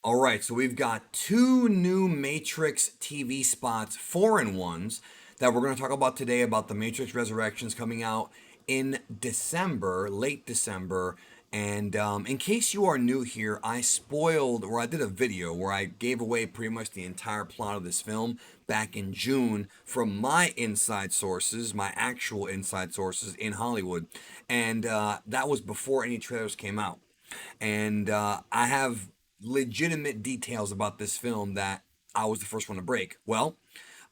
All right, so we've got two new Matrix TV spots, foreign ones, that we're going to talk about today about the Matrix Resurrections coming out in December, late December. And in case you are new here, I spoiled, or I did a video where I gave away pretty much the entire plot of this film back in June from my inside sources, my actual inside sources in Hollywood. And that was before any trailers came out. And I have legitimate details about this film that I was the first one to break. Well,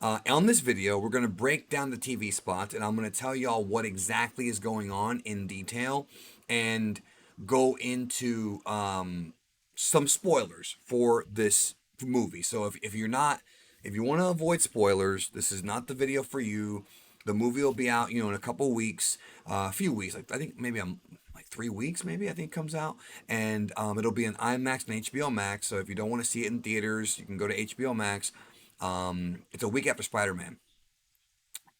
on this video, we're going to break down the TV spots, and I'm going to tell y'all what exactly is going on in detail and go into some spoilers for this movie. So if you're not, if you want to avoid spoilers, this is not the video for you. The movie will be out, in a couple weeks, a few weeks. Like I think maybe I'm like 3 weeks, maybe I think comes out, and it'll be an IMAX and HBO Max. So if you don't want to see it in theaters, you can go to HBO Max. It's a week after Spider-Man,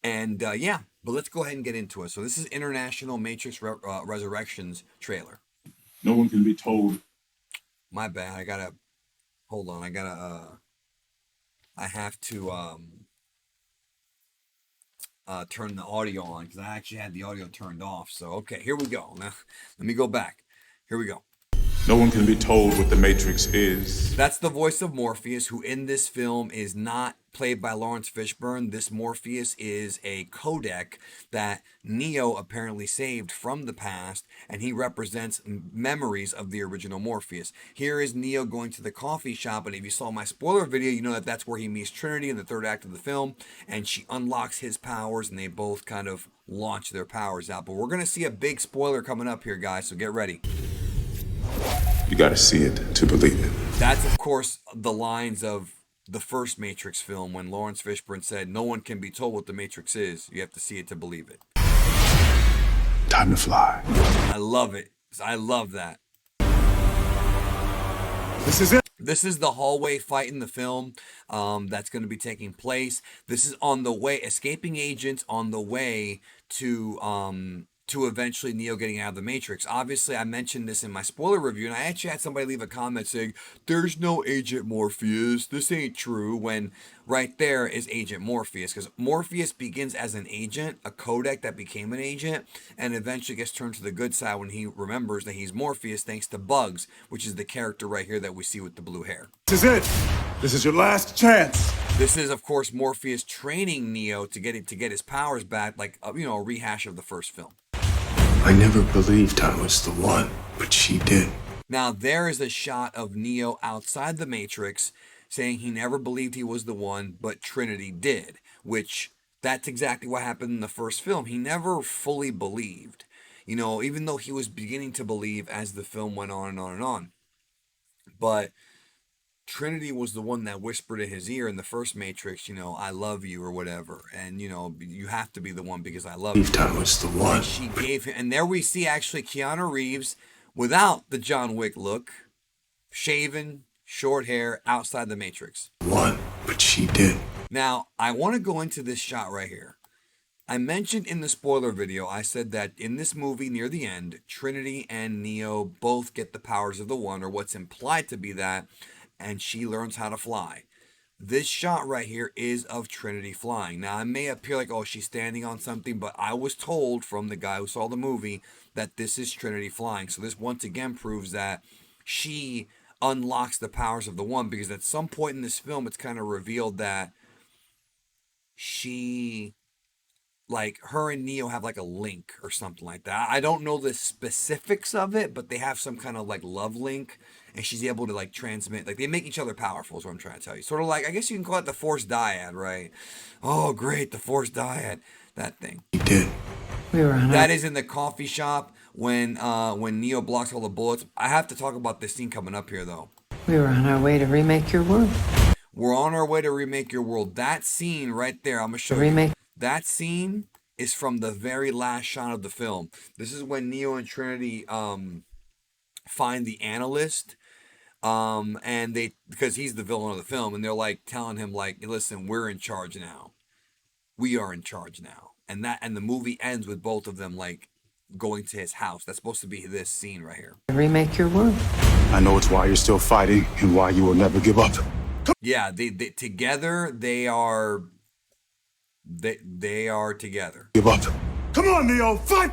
and yeah. But let's go ahead and get into it. So this is International Matrix Resurrections trailer. No one can be told. My bad. I gotta hold on. I have to turn the audio on because I actually had the audio turned off. So okay, here we go. Now let me go back. Here we go. No one can be told what the Matrix is. That's the voice of Morpheus, who in this film is not played by Lawrence Fishburne. This Morpheus is a codec that Neo apparently saved from the past, and he represents memories of the original Morpheus. Here is Neo going to the coffee shop, and if you saw my spoiler video, you know that that's where he meets Trinity in the third act of the film, and she unlocks his powers, and they both kind of launch their powers out. But we're going to see a big spoiler coming up here, guys, so get ready. You gotta see it to believe it. That's, of course, the lines of the first Matrix film when Lawrence Fishburne said, "No one can be told what the Matrix is. You have to see it to believe it." Time to fly. I love it. I love that. This is it. This is the hallway fight in the film that's going to be taking place. This is on the way, escaping agents on the way to eventually Neo getting out of the Matrix. Obviously, I mentioned this in my spoiler review, and I actually had somebody leave a comment saying, "There's no Agent Morpheus. This ain't true," when right there is Agent Morpheus, because Morpheus begins as an agent, a codec that became an agent, and eventually gets turned to the good side when he remembers that he's Morpheus thanks to Bugs, which is the character right here that we see with the blue hair. This is it. This is your last chance. This is, of course, Morpheus training Neo to get his powers back, like a rehash of the first film. I never believed I was the one, but she did. Now, there is a shot of Neo outside the Matrix saying he never believed he was the one, but Trinity did, which that's exactly what happened in the first film. He never fully believed, even though he was beginning to believe as the film went on and on and on. But Trinity was the one that whispered in his ear in the first Matrix, "I love you," or whatever. And, "You have to be the one because I love you." I was the one. And she gave him, and there we see actually Keanu Reeves without the John Wick look, shaven, short hair, outside the Matrix. One, but she did. Now, I want to go into this shot right here. I mentioned in the spoiler video, I said that in this movie near the end, Trinity and Neo both get the powers of the one, or what's implied to be that, and she learns how to fly. This shot right here is of Trinity flying. Now, it may appear like, oh, she's standing on something, but I was told from the guy who saw the movie that this is Trinity flying. So this once again proves that she unlocks the powers of the one, because at some point in this film, it's kind of revealed that she, like, her and Neo have like a link or something like that. I don't know the specifics of it, but they have some kind of like love link, and she's able to like transmit, like they make each other powerful is what I'm trying to tell you. Sort of like, I guess you can call it the Force dyad, right? Oh, great, the Force dyad, that thing. He did. That is in the coffee shop when Neo blocks all the bullets. I have to talk about this scene coming up here though. We were on our way to remake your world. We're on our way to remake your world. That scene right there, I'm gonna show you. That scene is from the very last shot of the film. This is when Neo and Trinity find the analyst, and they, because he's the villain of the film, and they're like telling him like, "Listen, we're in charge now. We are in charge now." And the movie ends with both of them like going to his house. That's supposed to be this scene right here. Remake your wound. I know it's why you're still fighting and why you will never give up. Yeah, they together they are together. Give up. Come on, Neo, fight!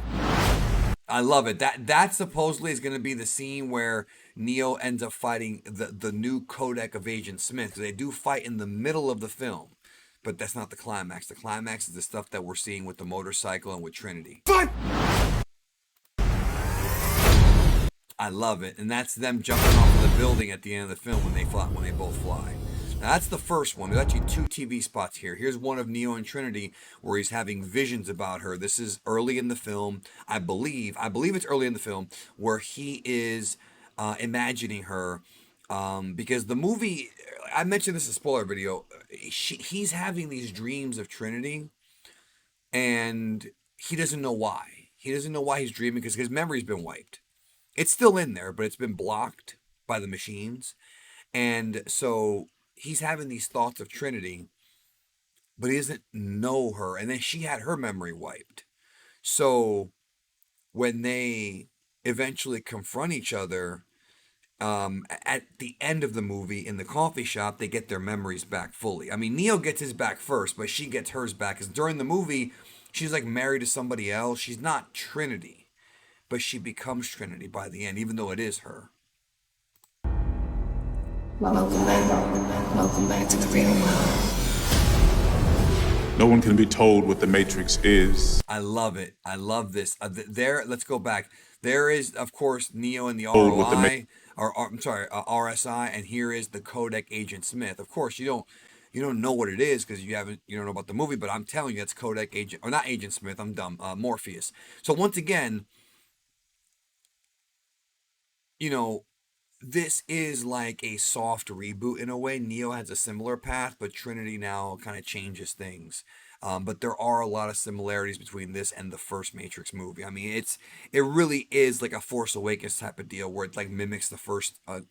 I love it. That supposedly is going to be the scene where Neo ends up fighting the new codec of Agent Smith. They do fight in the middle of the film, but that's not the climax. The climax is the stuff that we're seeing with the motorcycle and with Trinity. Fight! I love it, and that's them jumping off of the building at the end of the film when they both fly. Now that's the first one. There's actually 2 TV spots here. Here's one of Neo and Trinity where he's having visions about her. This is early in the film, I believe it's early in the film where he is imagining her, because the movie, I mentioned this in a spoiler video, he's having these dreams of Trinity, and he doesn't know why. He doesn't know why he's dreaming because his memory's been wiped. It's still in there, but it's been blocked by the machines. And so he's having these thoughts of Trinity, but he doesn't know her. And then she had her memory wiped. So when they eventually confront each other, at the end of the movie in the coffee shop, they get their memories back fully. I mean, Neo gets his back first, but she gets hers back. Because during the movie, she's like married to somebody else. She's not Trinity. But she becomes Trinity by the end, even though it is her. Welcome back to the real world. No one can be told what the Matrix is. I love it. I love this. Let's go back. There is, of course, Neo and the With the ROI, RSI, and here is the codec Agent Smith. Of course, you don't know what it is because you don't know about the movie, but I'm telling you, it's codec Agent, or not Agent Smith. I'm dumb. Morpheus. So once again, this is like a soft reboot in a way. Neo has a similar path, but Trinity now kind of changes things. But there are a lot of similarities between this and the first Matrix movie. I mean, it really is like a Force Awakens type of deal where it like mimics the first, A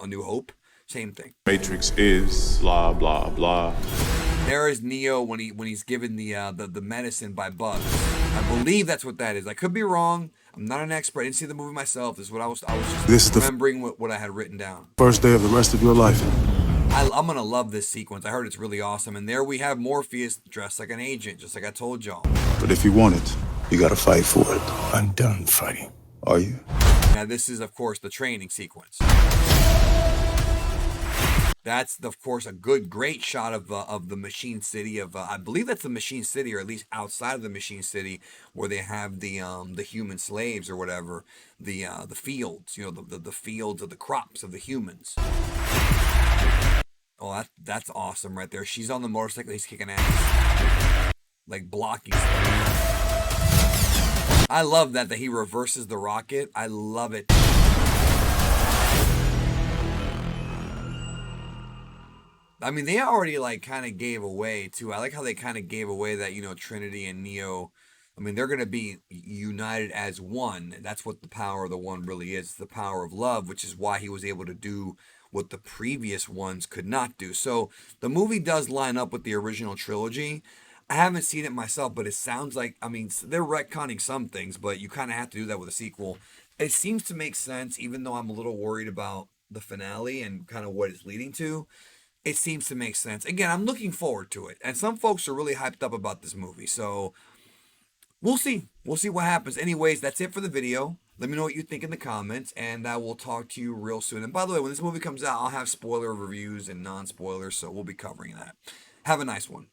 New Hope. Same thing. Matrix is blah blah blah. There is Neo when he's given the medicine by Bugs. I believe that's what that is. I could be wrong. I'm not an expert. I didn't see the movie myself. This is what I was just remembering what I had written down. First day of the rest of your life. I'm gonna love this sequence. I heard it's really awesome. And there we have Morpheus dressed like an agent, just like I told y'all. But if you want it, you gotta fight for it. I'm done fighting. Are you? Now this is, of course, the training sequence. That's, of course, a great shot of the Machine City I believe that's the Machine City, or at least outside of the Machine City, where they have the human slaves or whatever, the fields, the fields of the crops of the humans. Oh, that's awesome right there. She's on the motorcycle, he's kicking ass, like blocking stuff. I love that he reverses the rocket. I love it. I mean, they already like kind of gave away too. I like how they kind of gave away that, Trinity and Neo, I mean, they're going to be united as one. That's what the power of the one really is. It's the power of love, which is why he was able to do what the previous ones could not do. So the movie does line up with the original trilogy. I haven't seen it myself, but it sounds like, I mean, they're retconning some things, but you kind of have to do that with a sequel. It seems to make sense, even though I'm a little worried about the finale and kind of what it's leading to. It seems to make sense. Again, I'm looking forward to it. And some folks are really hyped up about this movie. So we'll see. We'll see what happens. Anyways, that's it for the video. Let me know what you think in the comments, and I will talk to you real soon. And by the way, when this movie comes out, I'll have spoiler reviews and non-spoilers, so we'll be covering that. Have a nice one.